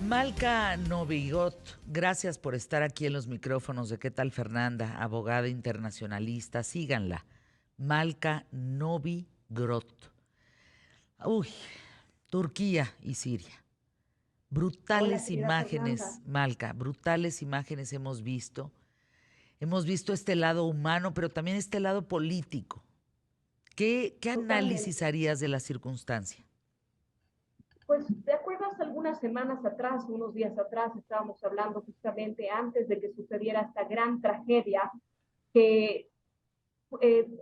Malca Novigot, gracias por estar aquí en los micrófonos de ¿Qué tal, Fernanda? Abogada internacionalista, síganla. Malca Novigrot. Uy, Turquía y Siria. Hola, Brutales querida Fernanda. imágenes, Malca, brutales imágenes hemos visto. Hemos visto este lado humano, pero también este lado político. ¿Qué análisis Totalmente. harías de la circunstancia? Pues, ¿te acuerdas algunas semanas atrás, unos días atrás, estábamos hablando justamente antes de que sucediera esta gran tragedia, que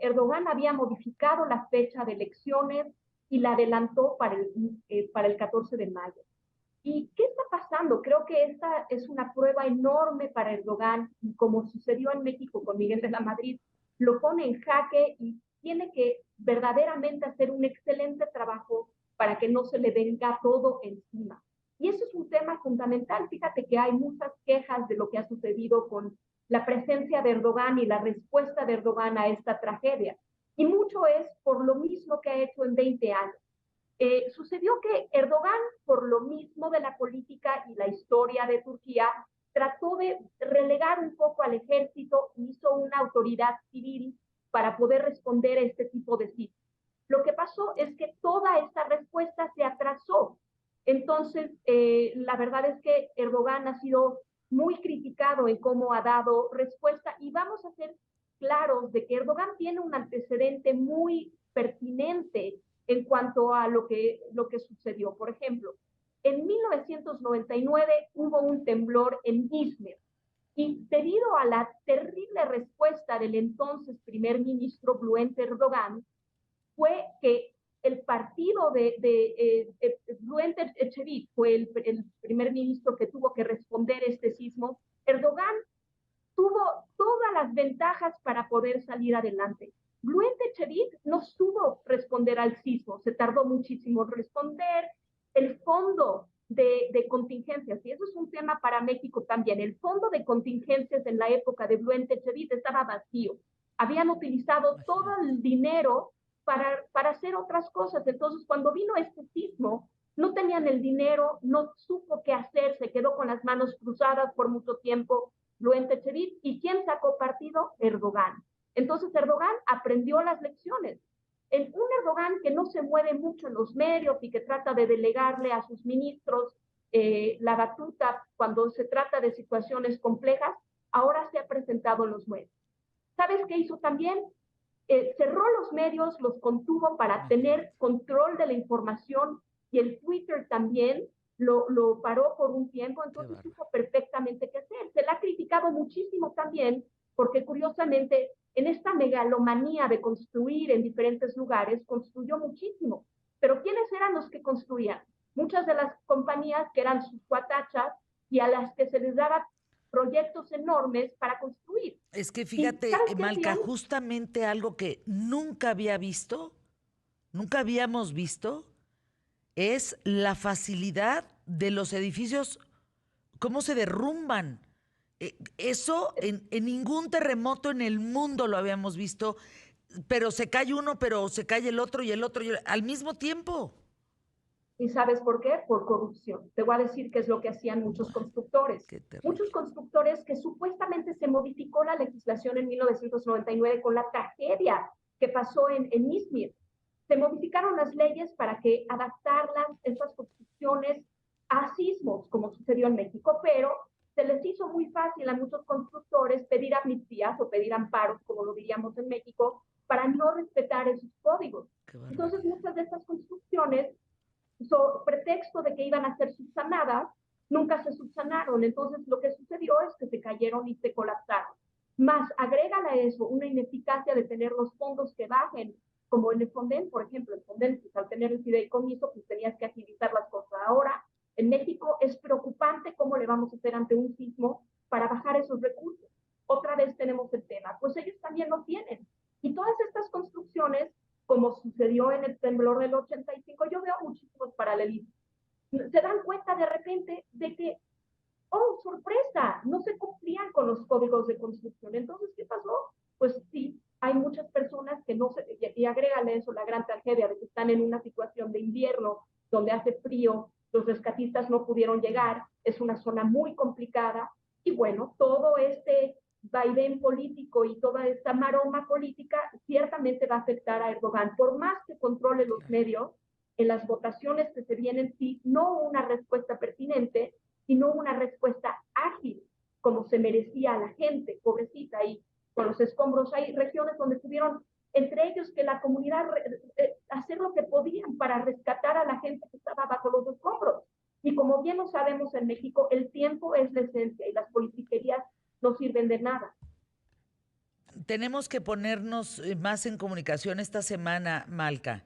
Erdogan había modificado la fecha de elecciones y la adelantó para el 14 de mayo? ¿Y qué está pasando? Creo que esta es una prueba enorme para Erdogan, y como sucedió en México con Miguel de la Madrid, lo pone en jaque y tiene que verdaderamente hacer un excelente trabajo para que no se le venga todo encima. Y eso es un tema fundamental. Fíjate que hay muchas quejas de lo que ha sucedido con la presencia de Erdogan y la respuesta de Erdogan a esta tragedia. Y mucho es por lo mismo que ha hecho en 20 años. Sucedió que Erdogan, por lo mismo de la política y la historia de Turquía, trató de relegar un poco al ejército, hizo una autoridad civil para poder responder a este tipo de sitios. Lo que pasó es que toda esta respuesta se atrasó. Entonces, la verdad es que Erdogan ha sido muy criticado en cómo ha dado respuesta, y vamos a ser claros de que Erdogan tiene un antecedente muy pertinente en cuanto a lo que sucedió. Por ejemplo, en 1999 hubo un temblor en Izmir, y debido a la terrible respuesta del entonces primer ministro Bülent Erdogan, fue que el partido de Bülent Ecevit fue el primer ministro que tuvo que responder este sismo. Erdogan tuvo todas las ventajas para poder salir adelante. Bülent Ecevit no supo responder al sismo, se tardó muchísimo en responder. El fondo contingencias, y eso es un tema para México también, el fondo de contingencias en la época de Bülent Ecevit estaba vacío. Habían utilizado todo Imagínate. el dinero para hacer otras cosas. Entonces, cuando vino este sismo, no tenían el dinero, no supo qué hacer, se quedó con las manos cruzadas por mucho tiempo. Bülent Ecevit. ¿Y quién sacó partido? Erdogan. Entonces Erdogan aprendió las lecciones. En un Erdogan que no se mueve mucho en los medios y que trata de delegarle a sus ministros la batuta cuando se trata de situaciones complejas, ahora se ha presentado en los medios. ¿Sabes qué hizo también? Cerró los medios, los contuvo para tener Imagínate. control de la información, y el Twitter también lo paró por un tiempo. Qué Entonces bárbaro. supo perfectamente qué hacer. Se la ha criticado muchísimo también porque, curiosamente, en esta megalomanía de construir en diferentes lugares, construyó muchísimo. Pero ¿quiénes eran los que construían? Muchas de las compañías que eran sus cuatachas y a las que se les daba proyectos enormes para construir. Es que ¿Y fíjate, sabes qué Malca, hacían? justamente algo que nunca había visto, nunca habíamos visto, es la facilidad de los edificios, cómo se derrumban. Eso en ningún terremoto en el mundo lo habíamos visto, pero se cae uno, pero se cae el otro y el otro al mismo tiempo. ¿Y sabes por qué? Por corrupción. Te voy a decir qué es lo que hacían muchos Bueno, constructores. qué Muchos terrible. constructores que supuestamente se modificó la legislación en 1999 con la tragedia que pasó en Izmir. Se modificaron las leyes para que adaptarlas, estas construcciones, a sismos, como sucedió en México, pero se les hizo muy fácil a muchos constructores pedir amnistías o pedir amparos, como lo diríamos en México, para no respetar esos códigos. Qué Entonces, barbaridad. muchas de estas construcciones, pretexto de que iban a ser subsanadas, nunca se subsanaron. Entonces lo que sucedió es que se cayeron y se colapsaron. Más, agrégale a eso una ineficacia de tener los fondos que bajen, como en el Fonden, por ejemplo. El Fonden, pues, al tener el fideicomiso, pues tenías que agilizar las cosas. Ahora, en México es preocupante cómo le vamos a hacer ante un sismo para bajar esos recursos. Otra vez tenemos el tema, pues ellos también lo tienen. Y todas estas construcciones, como sucedió en el temblor del 85, yo veo muchísimos paralelismos. Se dan cuenta de repente de que, oh, sorpresa, no se cumplían con los códigos de construcción. Entonces, ¿qué pasó? Pues sí, hay muchas personas que no se, y agrégale eso la gran tragedia de que están en una situación de invierno, donde hace frío, los rescatistas no pudieron llegar, es una zona muy complicada, y bueno, todo este vaivén político y toda esta maroma política ciertamente va a afectar a Erdogan, por más que controle los medios, en las votaciones que se vienen, sí, no una respuesta pertinente, sino una respuesta ágil, como se merecía la gente, pobrecita, y con los escombros hay regiones donde tuvieron, entre ellos, que la comunidad hacer lo que podían para rescatar a la gente que estaba bajo los escombros. Y como bien lo sabemos en México, el tiempo es la esencia y las politiquerías no sirven de nada. Tenemos que ponernos más en comunicación esta semana, Malca.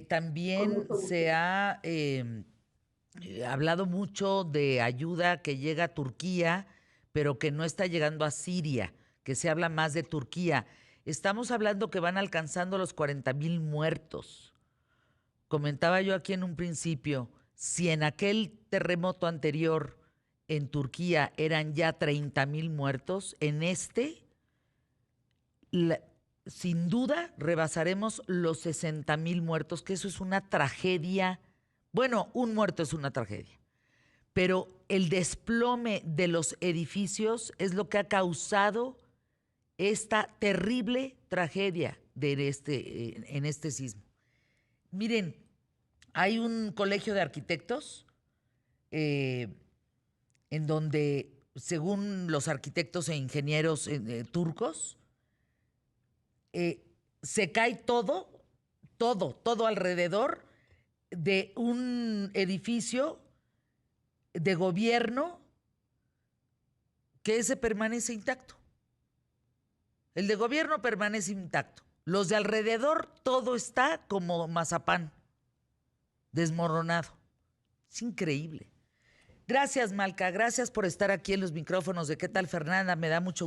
También se ha hablado mucho de ayuda que llega a Turquía, pero que no está llegando a Siria, que se habla más de Turquía. Estamos hablando que van alcanzando los 40,000 muertos. Comentaba yo aquí en un principio, si en aquel terremoto anterior en Turquía eran ya 30,000 muertos, en este, sin duda, rebasaremos los 60,000 muertos, que eso es una tragedia. Bueno, un muerto es una tragedia, pero el desplome de los edificios es lo que ha causado esta terrible tragedia en este sismo. Miren, hay un colegio de arquitectos en donde, según los arquitectos e ingenieros turcos, se cae todo alrededor de un edificio de gobierno que ese permanece intacto. El de gobierno permanece intacto. Los de alrededor, todo está como mazapán, desmoronado. Es increíble. Gracias, Malca. Gracias por estar aquí en los micrófonos de ¿Qué tal, Fernanda? Me da mucho gusto